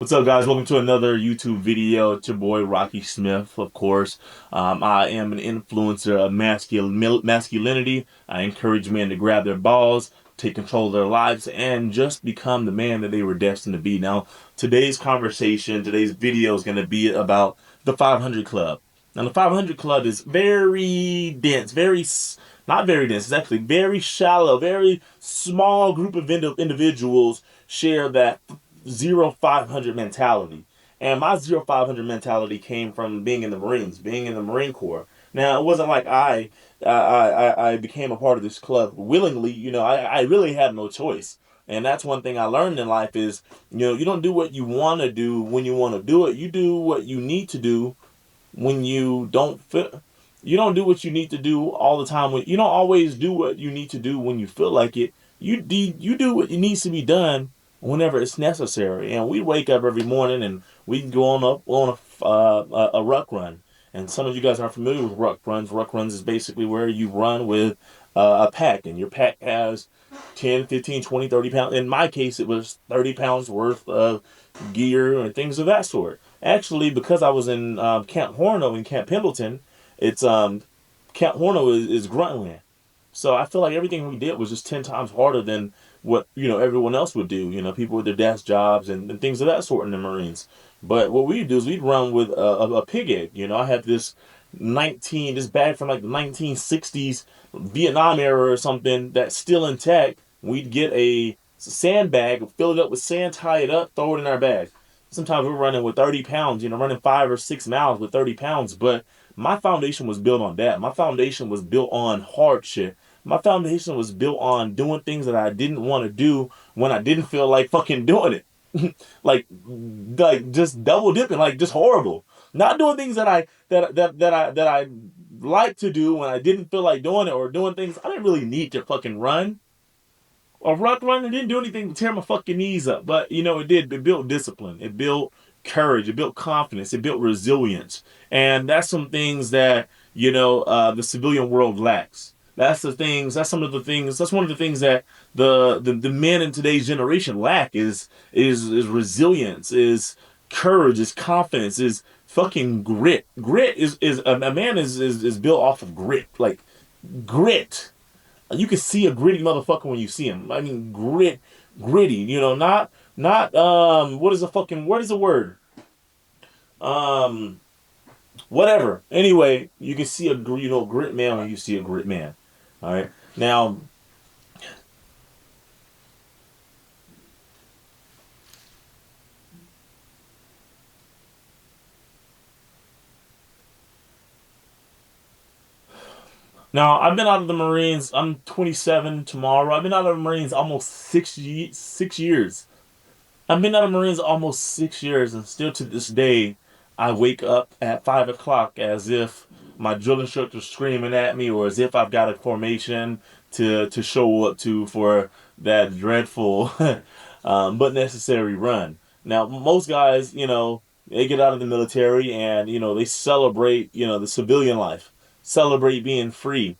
What's up, guys? Welcome to another YouTube video. It's your boy Rocky Smith, of course. I am an influencer of masculinity. I encourage men to grab their balls, take control of their lives, and just become the man that they were destined to be. Now, today's video is going to be about the 500 Club. Now, the 500 Club is very dense, not very dense. It's actually very shallow, very small group of individuals share that 0-500 mentality. And my 0-500 mentality came from being in the Marines, being in the Marine Corps. Now, it wasn't like I became a part of this club willingly. I really had no choice. And that's one thing I learned in life is, you don't do what you want to do when you want to do it. You do what you need to do when you don't feel. You don't do what you need to do all the time. You don't always do what you need to do when you feel like it. You do what needs to be done whenever it's necessary. And we wake up every morning and we can go on a ruck run. And some of you guys are familiar with ruck runs. Ruck runs is basically where you run with a pack, and your pack has 10, 15, 20, 30 pounds. In my case, it was 30 pounds worth of gear and things of that sort. Actually, because I was in Camp Horno in Camp Pendleton, it's Camp Horno is Gruntland. So I feel like everything we did was just 10 times harder than what, everyone else would do. People with their desk jobs and things of that sort in the Marines. But what we'd do is we'd run with a pig egg. I had this bag from like the 1960s Vietnam era or something that's still intact. We'd get a sandbag, fill it up with sand, tie it up, throw it in our bag. Sometimes we're running with 30 pounds, running 5 or 6 miles with 30 pounds. But my foundation was built on that. My foundation was built on hardship. My foundation was built on doing things that I didn't want to do when I didn't feel like fucking doing it. like just double dipping, like just horrible. Not doing things that I like to do when I didn't feel like doing it, or doing things I didn't really need to fucking run. A rock run, it didn't do anything to tear my fucking knees up, but it did. It built discipline. It built courage. It built confidence. It built resilience, and that's some things that the civilian world lacks. That's the things. That's some of the things. That's one of the things that the men in today's generation lack is resilience, is courage, is confidence, is fucking grit. Grit is a man is built off of grit, like grit. You can see a gritty motherfucker when you see him. I mean, gritty. Not what is the word? Um, Whatever. Anyway, you can see a grit man when you see a grit man. All right. Now I've been out of the Marines. I'm 27 tomorrow. I've been out of the Marines almost 6 years. I've been out of Marines almost 6 years, and still to this day, I wake up at 5 o'clock as if my drill instructor's screaming at me, or as if I've got a formation to show up to for that dreadful but necessary run. Now, most guys, they get out of the military and they celebrate, the civilian life, celebrate being free,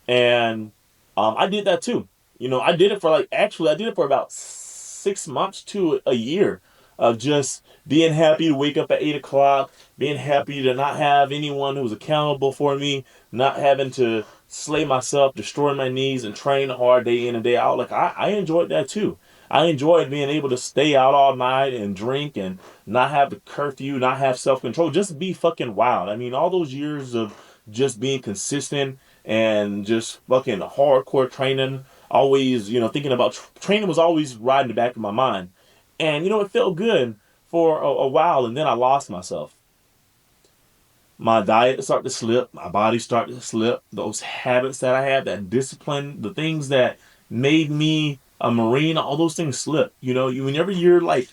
and I did that too. I did it for I did it for about 6 months to a year of just being happy to wake up at 8 o'clock, being happy to not have anyone who was accountable for me, not having to slay myself, destroy my knees, and train hard day in and day out. Like I enjoyed that too. I enjoyed being able to stay out all night and drink and not have the curfew, not have self-control, just be fucking wild. I mean, all those years of just being consistent and just fucking hardcore training, always, thinking about training was always riding the back of my mind. And, it felt good for a while, and then I lost myself. My diet started to slip, my body started to slip. Those habits that I had, that discipline, the things that made me a Marine, all those things slip. Whenever you're when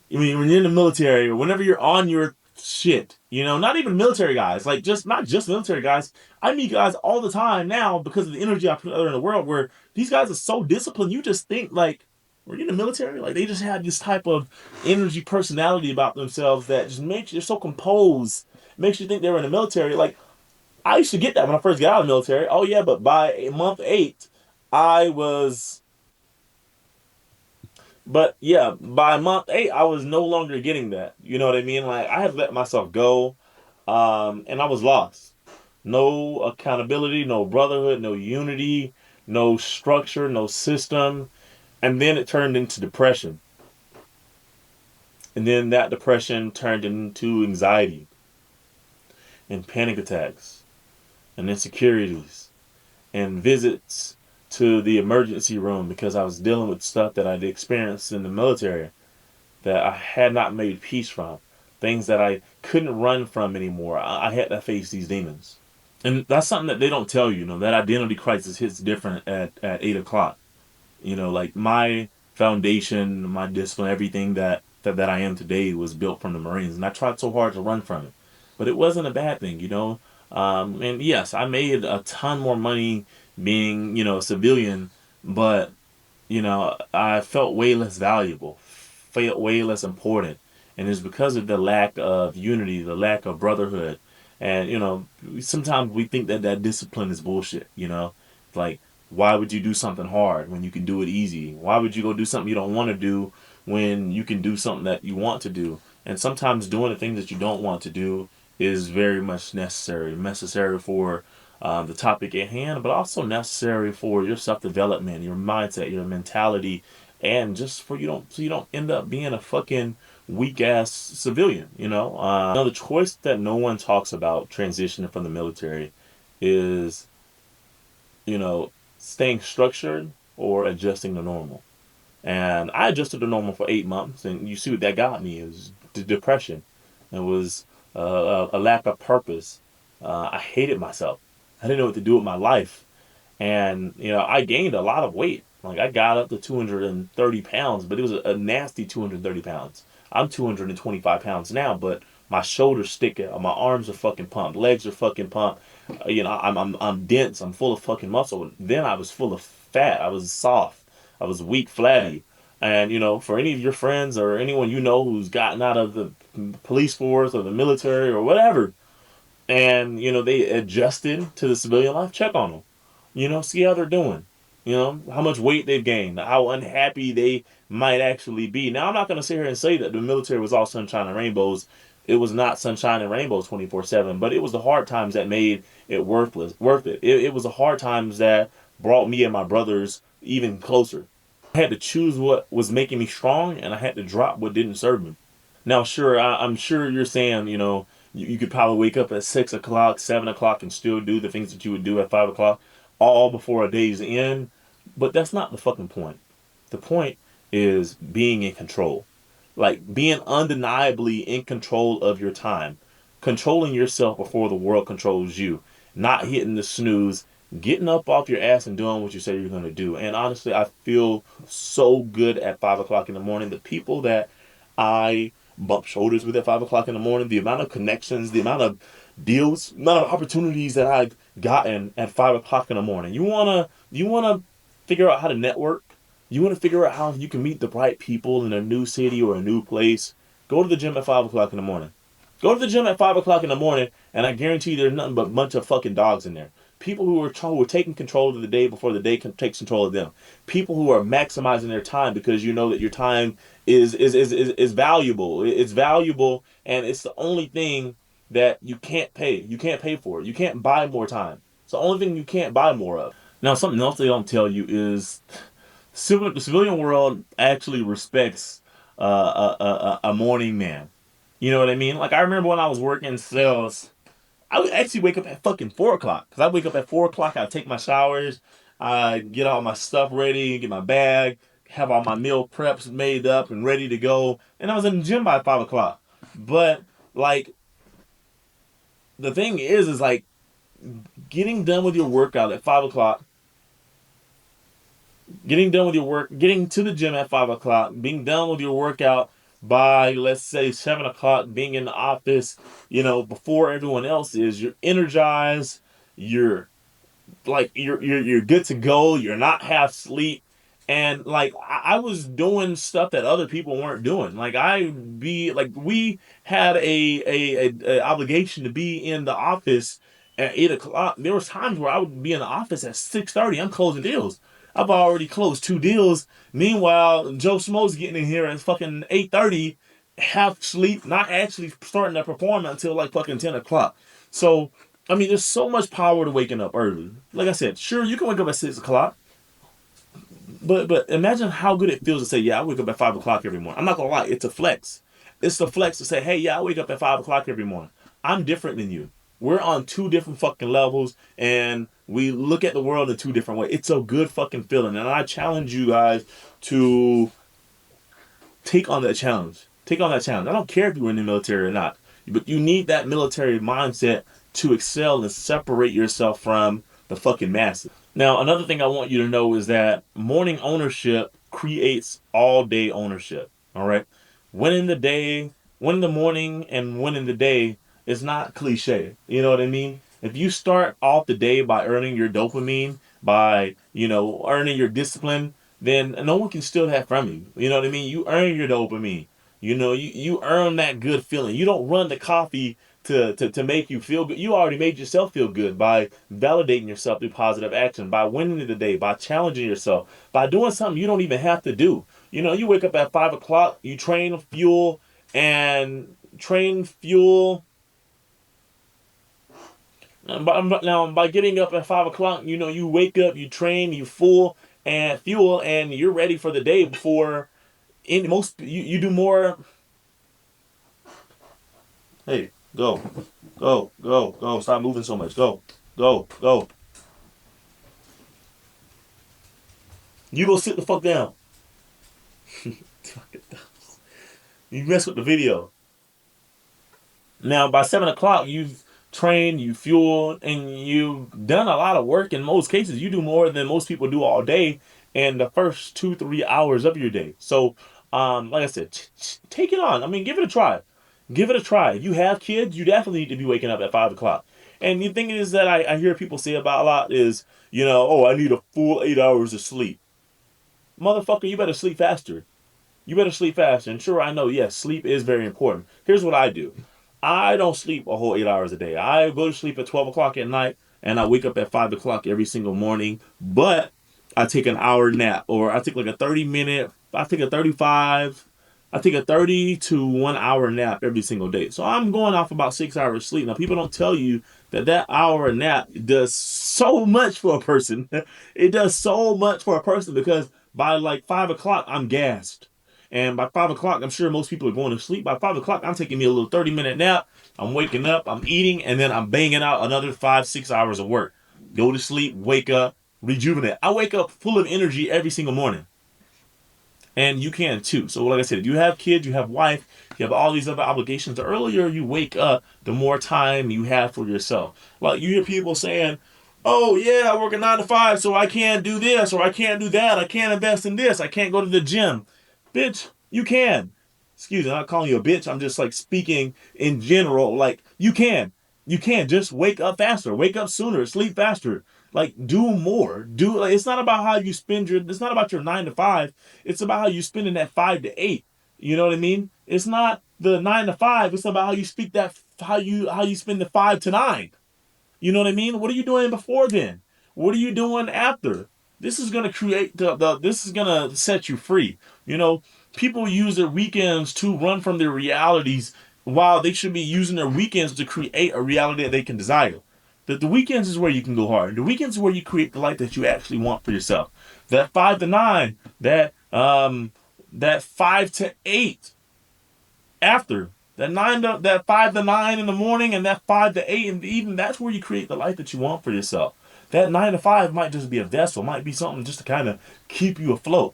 you're in the military, or whenever you're on your shit, not even military guys, like not just military guys. I meet guys all the time now because of the energy I put out in the world, where these guys are so disciplined. You just think like, were you in the military? Like they just have this type of energy, personality about themselves that just makes you so composed, makes you think they were in the military. Like I used to get that when I first got out of the military. Oh yeah, but by month 8, I was But yeah, by month 8, I was no longer getting that. You know what I mean? Like I had let myself go, and I was lost. No accountability, no brotherhood, no unity, no structure, no system. And then it turned into depression. And then that depression turned into anxiety and panic attacks and insecurities and visits to the emergency room because I was dealing with stuff that I'd experienced in the military that I had not made peace from. Things that I couldn't run from anymore. I had to face these demons. And that's something that they don't tell you, that identity crisis hits different at 8 o'clock. Like my foundation, my discipline, everything that I am today was built from the Marines, and I tried so hard to run from it, but it wasn't a bad thing. And yes, I made a ton more money being, a civilian, but I felt way less valuable, felt way less important. And it's because of the lack of unity, the lack of brotherhood. And, sometimes we think that discipline is bullshit. Like, why would you do something hard when you can do it easy? Why would you go do something you don't want to do when you can do something that you want to do? And sometimes doing the things that you don't want to do is very much necessary for the topic at hand, but also necessary for your self development, your mindset, your mentality, and just so you don't end up being a fucking weak ass civilian. The choice that no one talks about transitioning from the military is you know staying structured or adjusting to normal. And I adjusted to normal for 8 months, and you see what that got me is depression. It was a lack of purpose. I hated myself. I didn't know what to do with my life, and I gained a lot of weight. Like I got up to 230 pounds, but it was a nasty 230 pounds. I'm 225 pounds now, but my shoulders stick out, my arms are fucking pumped, legs are fucking pumped. I'm dense. I'm full of fucking muscle. Then I was full of fat. I was soft. I was weak, flabby. And for any of your friends or anyone who's gotten out of the police force or the military or whatever, and they adjusted to the civilian life, check on them. See how they're doing. How much weight they've gained, how unhappy they might actually be. Now, I'm not going to sit here and say that the military was all sunshine and rainbows. It was not sunshine and rainbows 24/7, but it was the hard times that made it worth it. It was the hard times that brought me and my brothers even closer. I had to choose what was making me strong, and I had to drop what didn't serve me. Now, sure, I'm sure you're saying, you could probably wake up at 6 o'clock, 7 o'clock, and still do the things that you would do at 5 o'clock, all before a day's end. But that's not the fucking point. The point is being in control, like being undeniably in control of your time, controlling yourself before the world controls you, not hitting the snooze, getting up off your ass and doing what you say you're going to do. And honestly, I feel so good at 5 o'clock in the morning. The people that I bump shoulders with at 5 o'clock in the morning, the amount of connections, the amount of deals, the amount of opportunities that I've gotten at 5 o'clock in the morning. You wanna figure out how to network. You want to figure out how you can meet the right people in a new city or a new place. Go to the gym at 5 o'clock in the morning. Go to the gym at 5 o'clock in the morning, and I guarantee you there's nothing but a bunch of fucking dogs in there. People who are taking control of the day before the day takes control of them. People who are maximizing their time because you know that your time is valuable. It's valuable, and it's the only thing that you can't pay. You can't pay for it. You can't buy more time. It's the only thing you can't buy more of. Now, something else they don't tell you is the civilian world actually respects a morning man. You know what I mean? Like I remember when I was working sales, I would actually wake up at fucking 4 o'clock. Cause I wake up at 4 o'clock. I take my showers, I get all my stuff ready, get my bag, have all my meal preps made up and ready to go, and I was in the gym by 5 o'clock. But like the thing is like getting done with your workout at 5 o'clock, getting done with your work, getting to the gym at 5 o'clock, being done with your workout by let's say 7 o'clock, being in the office, before everyone else is. You're energized. You're you're good to go. You're not half sleep. And like I was doing stuff that other people weren't doing. Like we had a obligation to be in the office at 8 o'clock. There was times where I would be in the office at 6:30. I'm closing deals. I've already closed 2 deals. Meanwhile, Joe Schmo's getting in here at fucking 8:30, half sleep, not actually starting to perform until like fucking 10 o'clock. So, I mean, there's so much power to waking up early. Like I said, sure, you can wake up at 6 o'clock, but imagine how good it feels to say, yeah, I wake up at 5 o'clock every morning. I'm not gonna lie, it's a flex. It's the flex to say, hey, yeah, I wake up at 5 o'clock every morning. I'm different than you. We're on two different fucking levels, and we look at the world in two different ways. It's a good fucking feeling, and I challenge you guys to take on that challenge. Take on that challenge. I don't care if you were in the military or not, but you need that military mindset to excel and separate yourself from the fucking masses. Now, another thing I want you to know is that morning ownership creates all day ownership. All right. Winning the day, winning the morning, and winning the day is not cliche. You know what I mean? If you start off the day by earning your dopamine, by, earning your discipline, then no one can steal that from you. You know what I mean? You earn your dopamine. You earn that good feeling. You don't run the coffee to make you feel good. You already made yourself feel good by validating yourself through positive action, by winning the day, by challenging yourself, by doing something you don't even have to do. You wake up at 5 o'clock, you train, fuel. By getting up at 5 o'clock, you wake up, you train, you fuel, and you're ready for the day before in most you do more. Hey, go, go, go, go! Stop moving so much. Go, go, go. You go sit the fuck down. You mess with the video. Now by 7 o'clock, you've trained, you fueled, and you've done a lot of work. In most cases, you do more than most people do all day in the first 2-3 hours of your day. So, like I said, take it on. I mean, give it a try. Give it a try. If you have kids, you definitely need to be waking up at 5 o'clock. And the thing is that I hear people say about a lot is, oh, I need a full 8 hours of sleep. Motherfucker, you better sleep faster. You better sleep faster. And sure, I know, yes, sleep is very important. Here's what I do. I don't sleep a whole 8 hours a day. I go to sleep at 12 o'clock at night and I wake up at 5 o'clock every single morning. But I take an hour nap, or I take like a 30-minute, I take a 30 to 1 hour nap every single day. So I'm going off about 6 hours sleep. Now, people don't tell you that hour nap does so much for a person. It does so much for a person because by like 5 o'clock, I'm gassed. And by 5 o'clock, I'm sure most people are going to sleep. By 5 o'clock, I'm taking me a little 30-minute nap. I'm waking up, I'm eating, and then I'm banging out another 5-6 hours of work. Go to sleep, wake up, rejuvenate. I wake up full of energy every single morning. And you can too. So, like I said, if you have kids, you have wife, you have all these other obligations, the earlier you wake up, the more time you have for yourself. Like you hear people saying, oh yeah, I work a 9 to 5, so I can't do this or I can't do that. I can't invest in this. I can't go to the gym. Bitch, you can. Excuse me, I'm not calling you a bitch. I'm just like speaking in general. Like you can. You can just wake up faster, wake up sooner, sleep faster. Like do more. It's not about how you spend it's not about your 9 to 5. It's about how you spend in that 5 to 8. You know what I mean? It's not the 9 to 5. It's about how you speak that how you spend the 5 to 9. You know what I mean? What are you doing before then? What are you doing after? This is gonna create this is gonna set you free. People use their weekends to run from their realities while they should be using their weekends to create a reality that they can desire. The weekends is where you can go hard. The weekends is where you create the life that you actually want for yourself. That 5 to 9, that 5 to 8 after. That 5 to 9 in the morning and that 5 to 8 in the evening, that's where you create the life that you want for yourself. That 9 to 5 might just be a vessel, might be something just to kind of keep you afloat.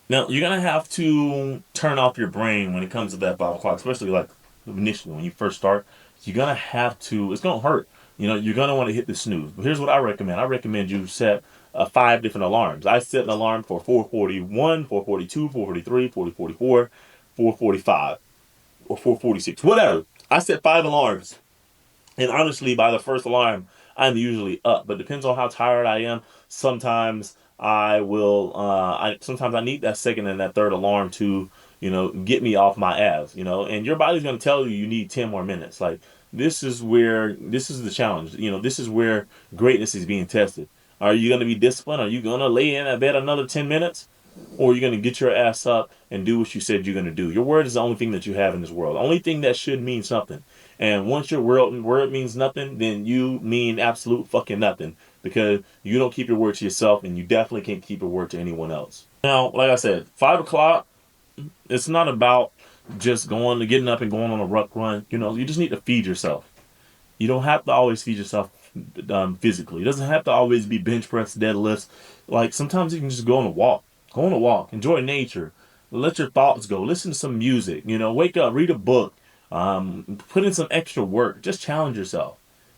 Now you're gonna have to turn off your brain when it comes to that 5 o'clock, especially like initially when you first start. You're gonna have to. It's gonna hurt. You're gonna want to hit the snooze. But here's what I recommend. I recommend you set 5 different alarms. I set an alarm for 4:41, 4:42, 4:43, 4:44, 4:45, or 4:46, whatever. I set 5 alarms. And honestly, by the first alarm, I'm usually up. But depends on how tired I am. Sometimes I will. Sometimes I need that second and that third alarm to, get me off my ass, and your body's going to tell you you need 10 more minutes. Like, this is the challenge. This is where greatness is being tested. Are you going to be disciplined? Are you going to lay in that bed another 10 minutes? Or are you going to get your ass up and do what you said you're going to do? Your word is the only thing that you have in this world. The only thing that should mean something. And once your word means nothing, then you mean absolute fucking nothing. Because you don't keep your word to yourself, and you definitely can't keep your word to anyone else. Now, like I said, 5 o'clock, it's not about just getting up and going on a ruck run. You just need to feed yourself. You don't have to always feed yourself physically. It doesn't have to always be bench press, deadlifts. Like, sometimes you can just go on a walk. Go on a walk. Enjoy nature. Let your thoughts go. Listen to some music. Wake up, read a book. Put in some extra work. Just challenge yourself.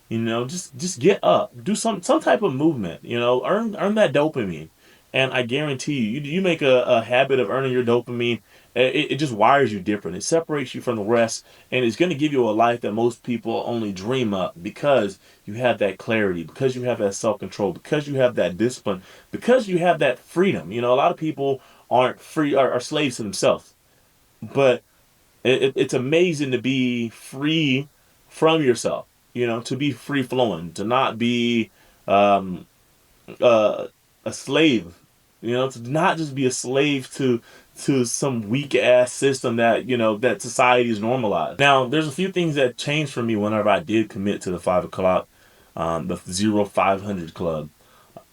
Just get up. Do some type of movement. Earn that dopamine. And I guarantee you make a habit of earning your dopamine. It just wires you different. It separates you from the rest, and it's going to give you a life that most people only dream of, because you have that clarity, because you have that self-control, because you have that discipline, because you have that freedom. A lot of people aren't free, are slaves to themselves. But it's amazing to be free from yourself, to be free flowing, to not be um, uh, a slave, to not just be a slave to some weak ass system that society is normalized. Now, there's a few things that changed for me whenever I did commit to the 5 o'clock, the 0500 club.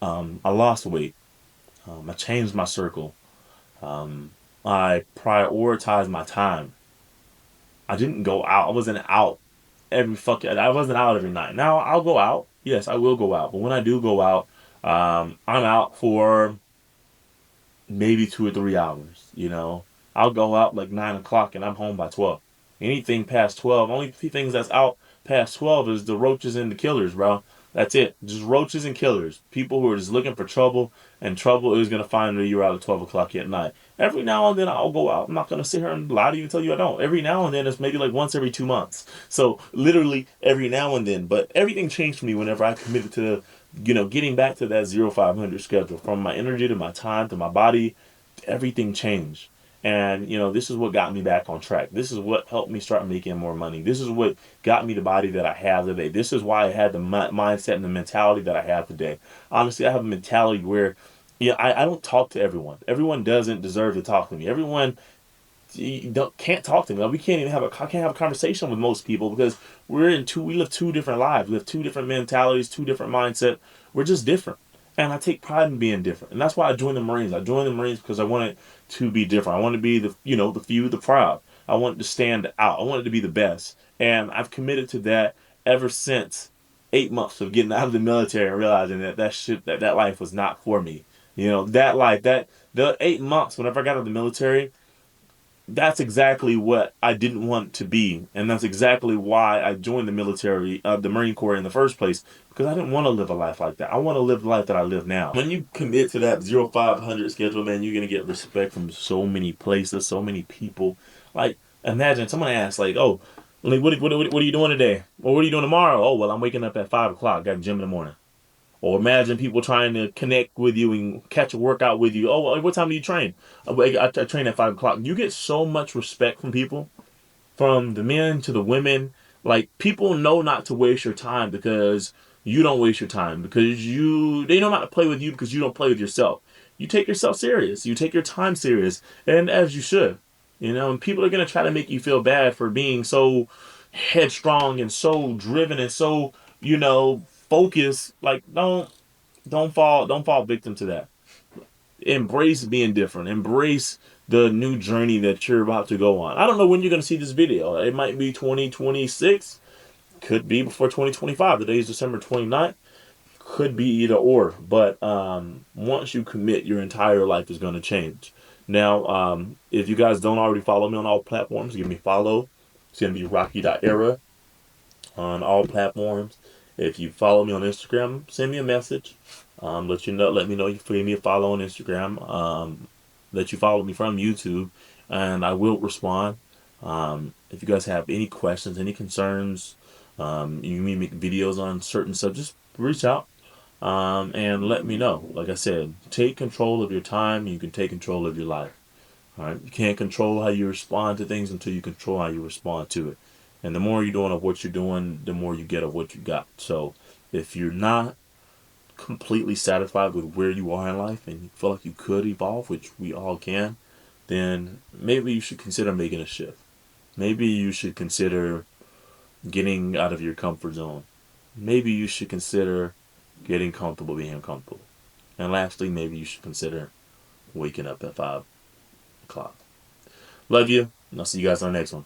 I lost weight. I changed my circle. I prioritized my time. I didn't go out. I wasn't out I wasn't out every night. Now I'll go out. Yes, I will go out. But when I do go out, I'm out for maybe 2 or 3 hours. I'll go out like 9 o'clock and I'm home by 12. Anything past 12, only few things that's out past 12 is the roaches and the killers, bro. That's it. Just roaches and killers. People who are just looking for trouble, and trouble is going to find you out at 12 o'clock at night. Every now and then I'll go out. I'm not going to sit here and lie to you and tell you I don't. Every now and then it's maybe like once every 2 months. So literally every now and then. But everything changed for me whenever I committed to, getting back to that 0500 schedule. From my energy to my time to my body, everything changed. And, this is what got me back on track. This is what helped me start making more money. This is what got me the body that I have today. This is why I had the mindset and the mentality that I have today. Honestly, I have a mentality where, I don't talk to everyone. Everyone doesn't deserve to talk to me. Everyone can't talk to me. Like, we can't even I can't have a conversation with most people, because we live two different lives. We have two different mentalities, two different mindset. We're just different. And I take pride in being different. And that's why I joined the Marines. I joined the Marines because I wanted to be different. I wanted to be the few, the proud. I wanted to stand out. I wanted to be the best. And I've committed to that ever since 8 months of getting out of the military and realizing that life was not for me. That life, the 8 months whenever I got out of the military, that's exactly what I didn't want to be. And that's exactly why I joined the military, the Marine Corps in the first place, because I didn't want to live a life like that. I want to live the life that I live now. When you commit to that 0500 schedule, man, you're going to get respect from so many places, so many people. Like, imagine someone asks, like, oh, like, what are you doing today? Or what are you doing tomorrow? Oh, well, I'm waking up at 5 o'clock, got a gym in the morning. Or imagine people trying to connect with you and catch a workout with you. Oh, well, what time do you train? I train at 5 o'clock. You get so much respect from people, from the men to the women. Like, people know not to waste your time, because you don't waste your time. Because they know not to play with you, because you don't play with yourself. You take yourself serious. You take your time serious. And as you should. And people are going to try to make you feel bad for being so headstrong and so driven and so, focused. Like, don't fall victim to that. Embrace being different. Embrace the new journey that you're about to go on. I don't know when you're going to see this video. It might be 2026. Could be before 2025. Today is December 29th. Could be either or. But once you commit, your entire life is going to change. Now, if you guys don't already follow me on all platforms, give me a follow. It's going to be rocky.era on all platforms. If you follow me on Instagram, send me a message. Let me know you gave me a follow on Instagram. That you follow me from YouTube, and I will respond. If you guys have any questions, any concerns, you may make videos on certain subjects, reach out, and let me know. Like I said, take control of your time. You can take control of your life. All right, you can't control how you respond to things until you control how you respond to it. And the more you're doing of what you're doing, the more you get of what you got. So if you're not completely satisfied with where you are in life and you feel like you could evolve, which we all can, then maybe you should consider making a shift. Maybe you should consider getting out of your comfort zone. Maybe you should consider getting comfortable being uncomfortable. And lastly, maybe you should consider waking up at 5 o'clock. Love you, and I'll see you guys on the next one.